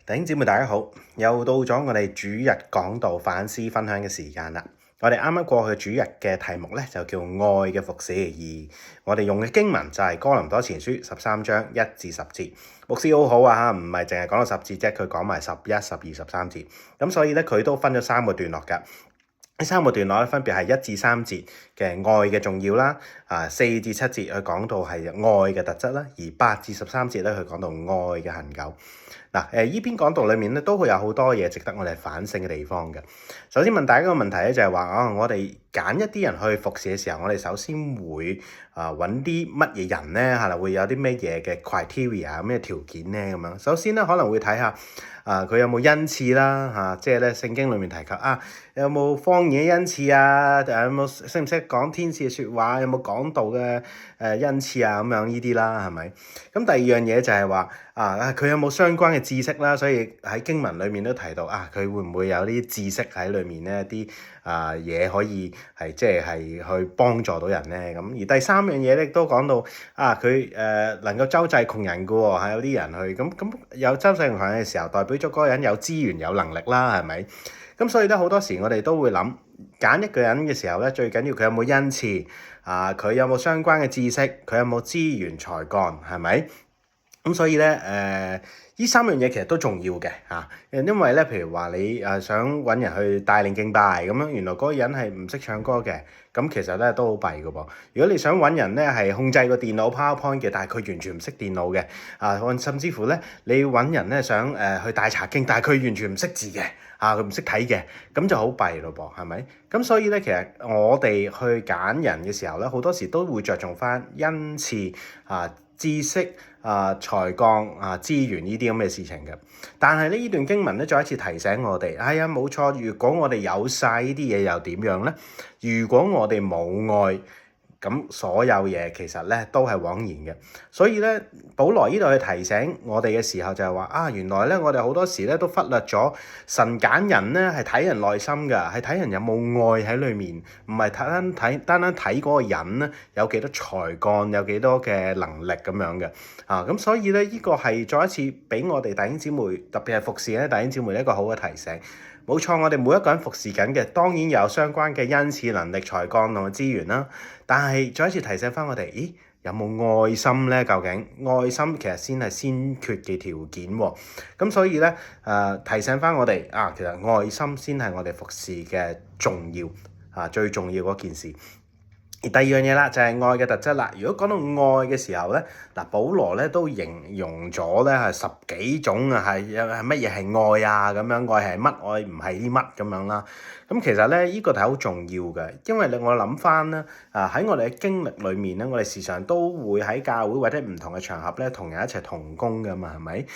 弟兄姊妹大家好，又到咗我哋主日講道反思分享嘅時間啦。我哋啱啱過去主日嘅題目咧就叫愛嘅服侍，而我哋用嘅經文就係哥林多前書13章1至10節。牧師好好啊，唔係淨係講到10節啫，佢講埋11、12、13節。咁所以咧佢都分咗3個段落㗎。呢3個段落咧分別係1至3節嘅愛嘅重要啦，4至7節佢講到係愛嘅特質啦，而8至13節咧佢講到愛嘅恆久。呢篇講道裏面咧都會有好多嘢值得我哋反省嘅地方嘅。首先問大家一個問題咧，就係話我哋揀一啲人去服侍嘅時候，我哋首先會揾啲乜嘢人咧？係啦，會有啲咩嘢嘅 criteria 咩條件咧咁樣。首先咧可能會睇下佢有冇恩賜啦，即係咧聖經裏面提及有冇方言嘅恩賜啊？有冇識唔識講天使嘅説話？有冇講道嘅恩賜啊？咁樣呢啲啦，係咪？咁第二樣嘢就係話佢有冇相關嘅知識啦？所以喺經文裏面都提到佢會唔會有啲知識喺裏面咧？啲嘢可以係即係去幫助到人咧？咁而第三樣嘢咧都講到佢能夠周濟窮人嘅喎，有啲人去咁有周濟窮人嘅時候，代表咗嗰個人有資源有能力啦，係咪？咁所以咧好多時我哋都會諗揀一個人嘅時候咧，最緊要佢有冇恩賜佢有冇相關嘅知識，佢有冇資源才幹，係咪？咁所以咧呢3樣嘢其實都重要嘅因為咧譬如話你想揾人去帶領敬拜咁樣，原來嗰個人係唔識唱歌嘅，咁其實咧都好弊嘅噃。如果你想揾人咧係控制個電腦 PowerPoint 嘅，但係佢完全唔識電腦嘅甚至乎咧你要揾人咧想去帶查經，但係佢完全唔識字嘅佢唔識睇嘅，咁就好弊咯噃，係咪？咁所以咧其實我哋去揀人嘅時候咧，好多時都會着重翻恩賜知識才幹資源呢啲咁嘅事情嘅。但係呢段經文咧再一次提醒我哋，冇錯，如果我哋有晒呢啲嘢又點樣咧？如果我哋冇愛，咁所有嘢其實咧都係枉然嘅。所以咧保羅呢度去提醒我哋嘅時候就係話原來咧我哋好多時咧都忽略咗神揀人咧係睇人內心㗎，係睇人有冇愛喺裏面，唔係單單睇嗰個人咧有幾多才幹，有幾多嘅能力咁樣嘅咁所以咧呢個係再一次俾我哋弟兄姊妹，特別係服侍咧弟兄姊妹一個好嘅提醒。冇錯，我哋每一個人服侍緊嘅，當然有相關嘅恩賜、能力、才幹同埋資源啦。但係再一次提醒翻我哋，有冇愛心咧？究竟愛心其實先係先決嘅條件喎。咁所以咧提醒翻我哋其實愛心先係我哋服侍嘅重要最重要嗰件事。而第二樣嘢啦，就係愛嘅特質啦。如果講到愛嘅時候咧，保羅咧都形容咗咧係10幾種係乜嘢係愛咁樣，愛係乜？愛唔係啲乜咁樣啦。咁其實咧呢個係好重要嘅，因為我諗翻咧喺我哋嘅經歷裏面咧，我哋時常都會喺教會或者唔同嘅場合咧同人一齊同工㗎嘛，係咪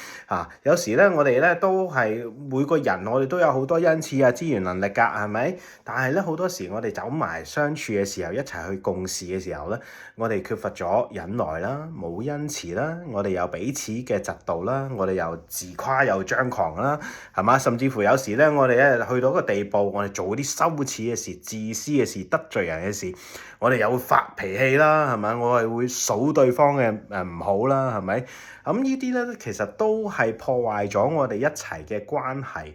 有時咧我哋咧都係每個人我哋都有好多恩賜資源能力㗎，係咪？但係咧好多時我哋走埋相處嘅時候，一齊去共事嘅時候咧，我哋缺乏咗忍耐啦，冇恩慈啦，我哋又彼此嘅嫉妒啦，我哋又自誇又張狂啦，係嘛？甚至乎有時咧，我哋咧去到一個地步，我哋做啲羞恥嘅事、自私嘅事、得罪人嘅事，我哋又會發脾氣啦，係咪？我係會數對方嘅唔好啦，係咪？咁呢啲咧其實都係破壞咗我哋一齊嘅關係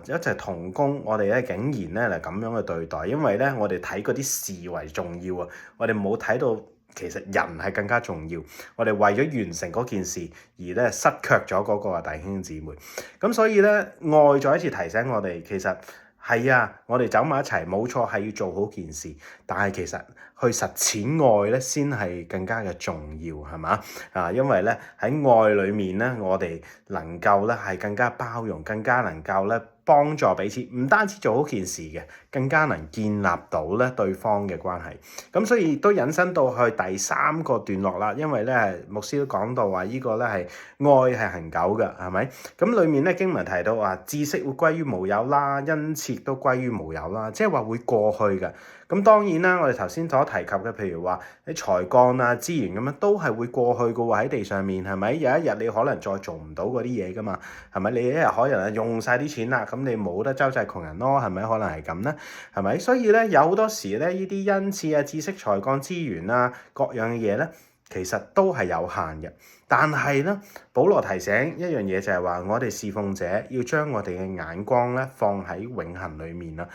一齊同工，我哋咧竟然咧咁樣去對待，因為咧我哋睇嗰啲事為重要我哋冇睇到其實人係更加重要，我哋為咗完成嗰件事而咧失卻咗嗰個弟兄姊妹。咁所以咧愛再一次提醒我哋，其實係我哋走埋一齊冇錯係要做好件事，但係其實去實踐愛咧先係更加嘅重要，係嘛？因為咧喺愛裡面咧，我哋能夠咧係更加包容，更加能夠咧幫助彼此，唔單止做好件事嘅，更加能建立到咧對方嘅關係。咁所以都引申到去第3個段落啦，因為咧牧師都講到話呢個咧係愛係恆久嘅，係咪？咁裡面咧經文提到話知識會歸於無有啦，恩賜都歸於無有啦，即係話會過去嘅。咁當然啦，我哋頭先所提及嘅，譬如話啲才幹資源咁樣，都係會過去嘅喎，喺地上面，係咪？有一日你可能再做唔到嗰啲嘢噶嘛，係咪？你一日可能用晒啲錢啦，咁你冇得周濟窮人咯，係咪？可能係咁咧，係咪？所以咧有好多時咧，呢啲恩賜知識、才幹、資源各樣嘅嘢咧，其實都係有限嘅。但係咧，保羅提醒一樣嘢就係話，我哋侍奉者要將我哋嘅眼光咧放喺永恆裡面啦。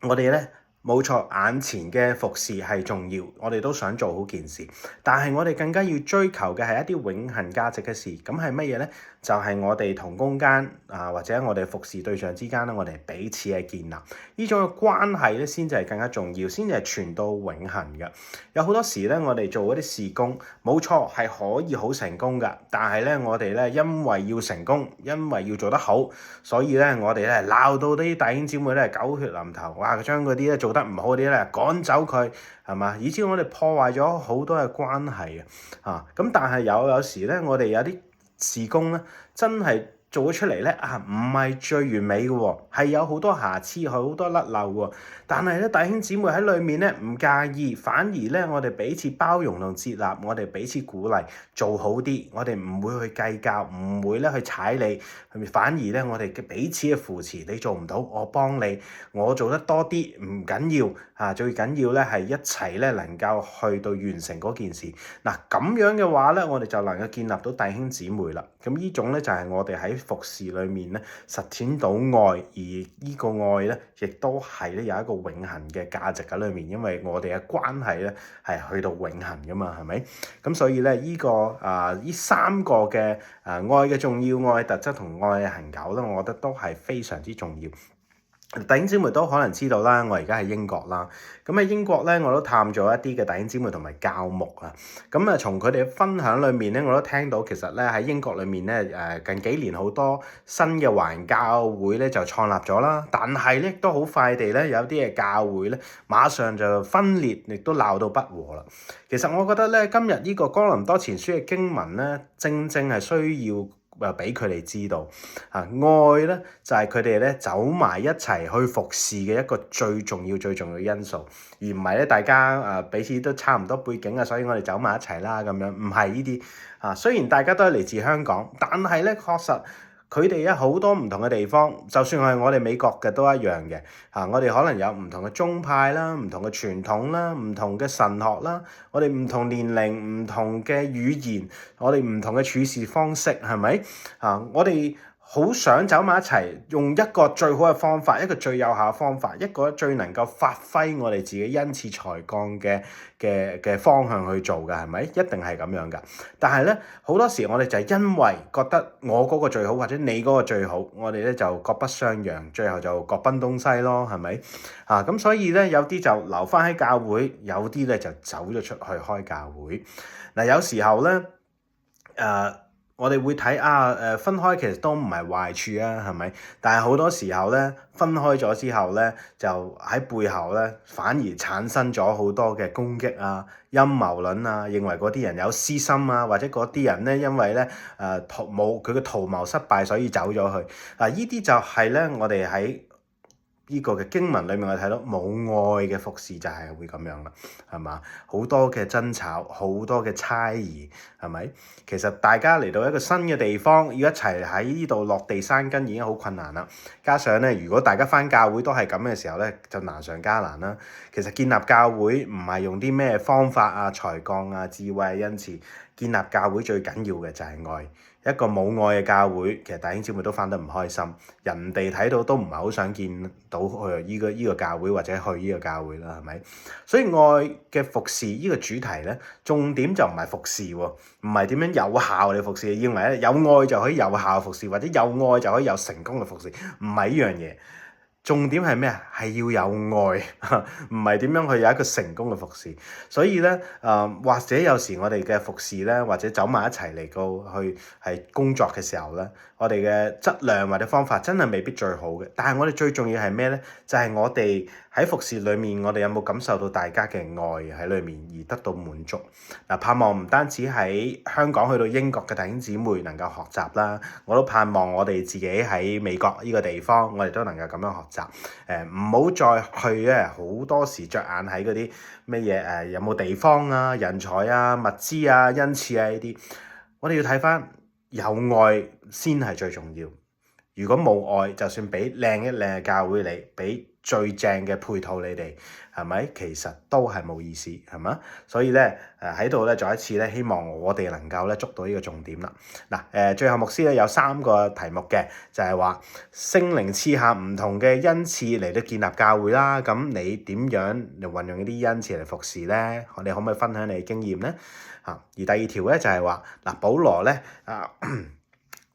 我哋咧冇錯，眼前嘅服侍係重要，我哋都想做好件事。但係我哋更加要追求嘅係一啲永恆價值嘅事。咁係乜嘢咧？就係我哋同工間或者我哋服侍對象之間咧，我哋彼此嘅建立呢種嘅關係咧，先至係更加重要，先至係傳到永恆嘅。有好多時咧，我哋做嗰啲事工，冇錯係可以好成功㗎，但係咧，我哋咧因為要成功，因為要做得好，所以咧我哋咧鬧到啲弟兄姊妹咧狗血淋頭，哇！將嗰啲咧做得唔好嗰啲咧趕走佢，係嘛？以至我哋破壞咗好多嘅關係咁但係有時咧，我哋有啲事工咧，真係做咗出嚟咧唔係最完美嘅喎，係有好多瑕疵，好多甩漏喎。但係咧，弟兄姊妹喺裏面咧唔介意，反而咧我哋彼此包容同接納，我哋彼此鼓勵做好啲，我哋唔會去計較，唔會咧去踩你，反而咧我哋嘅彼此嘅扶持，你做唔到，我幫你，我做得多啲唔緊要最緊要咧係一齊咧能夠去到完成嗰件事。嗱咁樣嘅話咧，我哋就能夠建立到弟兄姊妹啦。咁呢種咧就係我哋喺服侍裏面咧實踐到愛，而呢個愛咧亦都係咧有一個永恆嘅價值喺裏面，因為我哋嘅關係咧係去到永恆噶嘛，係咪？咁所以咧呢三個嘅愛嘅重要、愛嘅特質同愛嘅恆久咧，我覺得都係非常之重要。弟兄姊妹都可能知道啦，我而家喺英國啦。咁喺英國咧，我都探咗一啲嘅弟兄姊妹同埋教牧啊。咁從佢哋嘅分享裏面咧，我都聽到其實咧喺英國裏面咧近幾年好多新嘅華人教會咧就創立咗啦。但係咧都好快地咧有啲嘅教會咧馬上就分裂，亦都鬧到不和啦。其實我覺得咧今日呢個哥林多前書嘅經文咧，正正係需要俾佢哋知道愛咧就係佢哋咧走埋一齊去服侍嘅一個最重要嘅因素，而唔係咧大家彼此都差唔多背景所以我哋走埋一齊啦咁樣，唔係呢啲雖然大家都係嚟自香港，但係咧確實佢哋有好多唔同嘅地方，就算係我哋美國嘅都一樣嘅我哋可能有唔同嘅宗派啦、唔同嘅傳統啦、唔同嘅神學啦，我哋唔同年齡、唔同嘅語言，我哋唔同嘅處事方式，係咪我哋好想走埋一齊，用一個最好嘅方法，一個最有效嘅方法，一個最能夠發揮我哋自己恩賜才幹嘅方向去做嘅，係咪？一定係咁樣噶。但係咧，好多時我哋就係因為覺得我嗰個最好，或者你嗰個最好，我哋咧就各不相讓，最後就各奔東西咯，係咪？咁所以咧，有啲就留返喺教會，有啲咧就走咗出去開教會。嗱，有時候咧，我哋會睇分開其實都唔係壞處係咪？但係好多時候咧，分開咗之後咧，就喺背後咧反而產生咗好多嘅攻擊陰謀論認為嗰啲人有私心或者嗰啲人咧因為咧佢嘅圖謀失敗，所以走咗去。呢啲就係咧我哋喺呢個嘅經文裏面，我睇到冇愛嘅服侍就係會咁樣啦，係嘛？好多嘅爭吵，好多嘅猜疑，係咪？其實大家嚟到一個新嘅地方，要一齊喺呢度落地生根已經好困難啦。加上咧，如果大家返教會都係咁嘅時候咧，就難上加難啦。其實建立教會唔係用啲咩方法才幹智慧恩賜，建立教會最緊要嘅就係愛。一個冇愛嘅教會，其實弟兄姊妹都返得唔開心，人哋睇到都唔係好想見到去呢個教會或者去呢個教會啦，係咪？所以愛嘅服侍呢個主題咧，重點就唔係服侍喎，唔係點樣有效嘅服侍，認為咧有愛就可以有效服侍，或者有愛就可以有成功嘅服侍，唔係呢樣嘢。重點係咩？係要有愛，唔係點樣去有一個成功嘅服侍。所以咧，或者有時我哋嘅服侍咧，或者走埋一齊嚟到去係工作嘅時候咧，我哋嘅質量或者方法真係未必最好嘅。但係我哋最重要係咩咧？就係我哋喺服侍裏面，我哋有冇感受到大家嘅愛喺裏面而得到滿足？盼望唔單止喺香港去到英國嘅弟兄姊妹能夠學習啦，我都盼望我哋自己喺美國呢個地方，我哋都能夠咁樣學習。唔好再去咧，好多時着眼喺嗰啲咩嘢有冇地方人才物資恩賜呢啲。我哋要睇返有愛先係最重要。如果冇愛，就算俾靚嘅教會你，俾最正嘅配套你哋，係咪？其實都係冇意思，係嘛？所以咧喺度咧再一次咧，希望我哋能夠咧捉到呢個重點啦。嗱最後牧師咧有3個題目嘅，就係話聖靈賜下唔同嘅恩賜嚟到建立教會啦。咁你點樣嚟運用呢啲恩賜嚟服侍咧？你可唔可以分享你嘅經驗咧？而第2條咧就係話保羅咧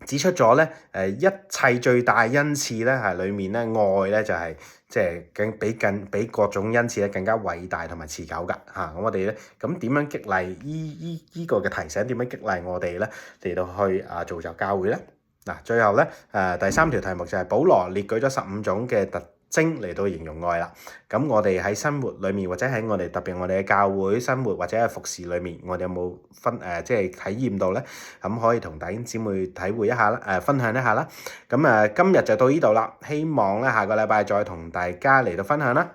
指出咗咧一切最大恩賜咧係裡面咧愛咧就係即係比各種恩賜咧更加偉大同埋持久㗎咁我哋咧咁點樣激勵依個嘅提醒？點樣激勵我哋咧嚟到去造就教會咧？最後咧第3條題目就係保羅列舉咗15種嘅特徵嚟到形容愛啦。咁我哋喺生活裏面，或者喺我哋特別我哋嘅教會生活或者係服侍裏面，我哋有冇即係體驗到咧？咁可以同弟兄姊妹體會一下啦，分享一下啦。咁今日就到呢度啦，希望咧下個禮拜再同大家嚟到分享啦。